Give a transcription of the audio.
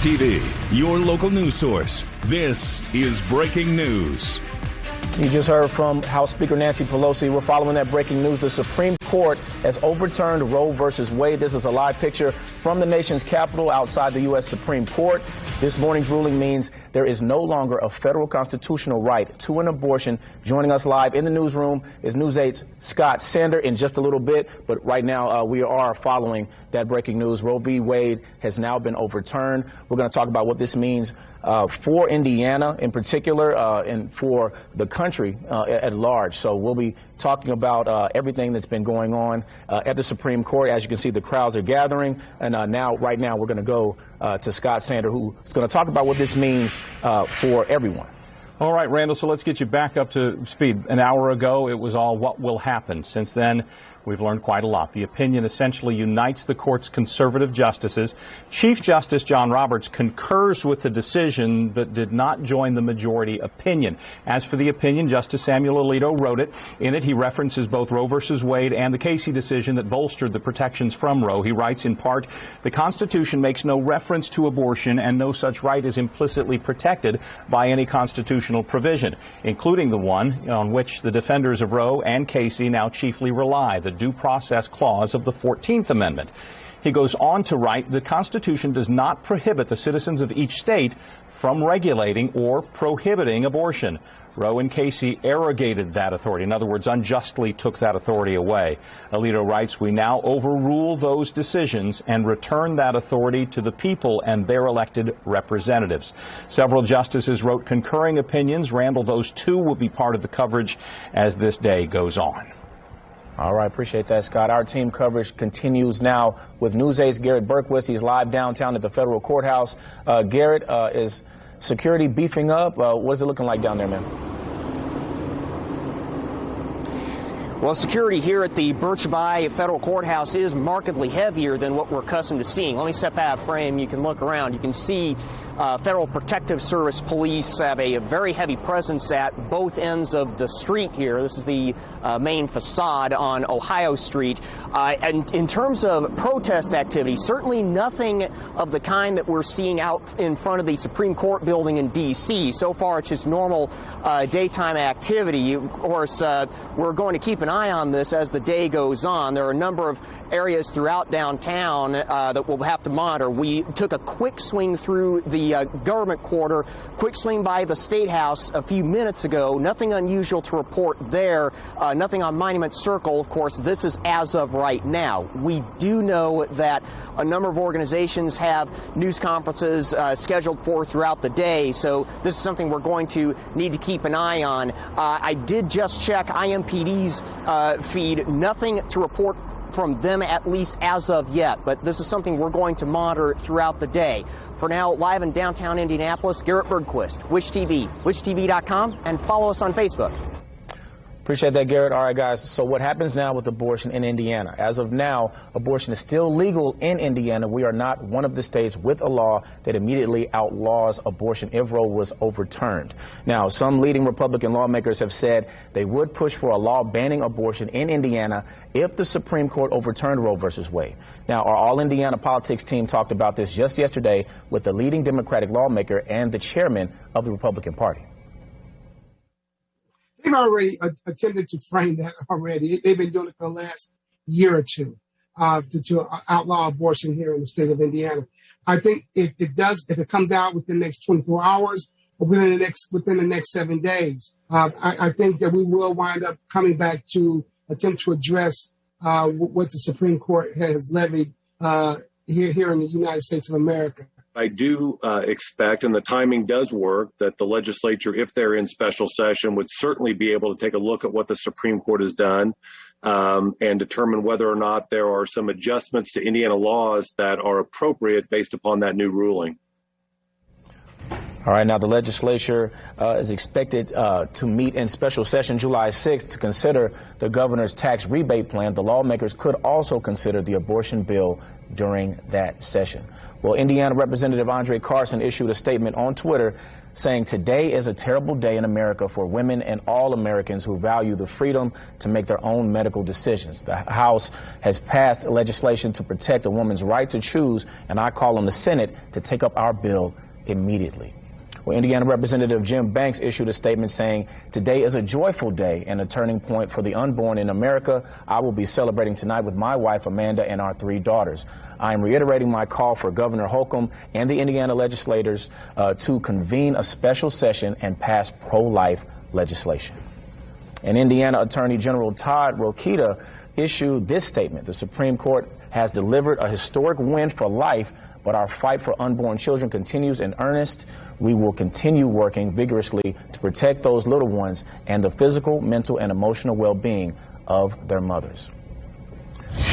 TV, your local news source. This is breaking news. You just heard from House Speaker Nancy Pelosi. We're following that breaking news. The Supreme Court has overturned Roe versus Wade. This is a live picture from the nation's capital outside the U.S. Supreme Court. This morning's ruling means there is no longer a federal constitutional right to an abortion. Joining us live in the newsroom is News 8's Scott Sander in just a little bit. But right now, we are following that breaking news. Roe v. Wade has now been overturned. We're going to talk about what this means for Indiana in particular and for the country at large. So we'll be talking about everything that's been going on at the Supreme Court. As you can see, the crowds are gathering. And right now, we're going to go to Scott Sander, who is going to talk about what this means for everyone. All right, Randall, so let's get you back up to speed. An hour ago, it was all what will happen. Since then, we've learned quite a lot. The opinion essentially unites the court's conservative justices. Chief Justice John Roberts concurs with the decision, but did not join the majority opinion. As for the opinion, Justice Samuel Alito wrote it. In it, he references both Roe versus Wade and the Casey decision that bolstered the protections from Roe. He writes, in part, the Constitution makes no reference to abortion, and no such right is implicitly protected by any constitutional provision, including the one on which the defenders of Roe and Casey now chiefly rely, the Due Process Clause of the 14th Amendment. He goes on to write, the Constitution does not prohibit the citizens of each state from regulating or prohibiting abortion. Roe and Casey arrogated that authority. In other words, unjustly took that authority away. Alito writes, we now overrule those decisions and return that authority to the people and their elected representatives. Several justices wrote concurring opinions. Randall, those two will be part of the coverage as this day goes on. All right, appreciate that, Scott. Our team coverage continues now with News 8's Garrett Burke. He's live downtown at the federal courthouse. Garrett, is security beefing up? What's it looking like down there, man? Well, security here at the Birch-Bayh Federal Courthouse is markedly heavier than what we're accustomed to seeing. Let me step out of frame. You can look around. You can see Federal Protective Service police have a very heavy presence at both ends of the street here. This is the main facade on Ohio Street. And in terms of protest activity, certainly nothing of the kind that we're seeing out in front of the Supreme Court building in D.C. So far, it's just normal daytime activity. Of course, we're going to keep an eye on this as the day goes on. There are a number of areas throughout downtown that we'll have to monitor. We took a quick swing through the government quarter, quick swing by the State House a few minutes ago. Nothing unusual to report there. Nothing on Monument Circle. Of course, this is as of right now. We do know that a number of organizations have news conferences scheduled for throughout the day, so this is something we're going to need to keep an eye on. I did just check IMPD's feed. Nothing to report from them, at least as of yet, but this is something we're going to monitor throughout the day. For now, live in downtown Indianapolis, Garrett Burke, Wish TV, WishTV.com, and follow us on Facebook. Appreciate that, Garrett. All right, guys. So what happens now with abortion in Indiana? As of now, abortion is still legal in Indiana. We are not one of the states with a law that immediately outlaws abortion if Roe was overturned. Now, some leading Republican lawmakers have said they would push for a law banning abortion in Indiana if the Supreme Court overturned Roe versus Wade. Now, our All Indiana Politics team talked about this just yesterday with the leading Democratic lawmaker and the chairman of the Republican Party. They've already attempted to frame that already. They've been doing it for the last year or two to outlaw abortion here in the state of Indiana. I think if it comes out within the next 24 hours or within the next 7 days, I think that we will wind up coming back to attempt to address what the Supreme Court has levied here in the United States of America. I do expect, and the timing does work, that the legislature, if they're in special session, would certainly be able to take a look at what the Supreme Court has done and determine whether or not there are some adjustments to Indiana laws that are appropriate based upon that new ruling. All right, now the legislature is expected to meet in special session July 6th to consider the governor's tax rebate plan. The lawmakers could also consider the abortion bill during that session. Well, Indiana Representative Andre Carson issued a statement on Twitter saying today is a terrible day in America for women and all Americans who value the freedom to make their own medical decisions. The House has passed legislation to protect a woman's right to choose, and I call on the Senate to take up our bill immediately. Well, Indiana Representative Jim Banks issued a statement saying, today is a joyful day and a turning point for the unborn in America. I will be celebrating tonight with my wife, Amanda, and our 3 daughters. I am reiterating my call for Governor Holcomb and the Indiana legislators to convene a special session and pass pro-life legislation. And Indiana Attorney General Todd Rokita issued this statement. The Supreme Court has delivered a historic win for life, but our fight for unborn children continues in earnest. We will continue working vigorously to protect those little ones and the physical, mental, and emotional well-being of their mothers.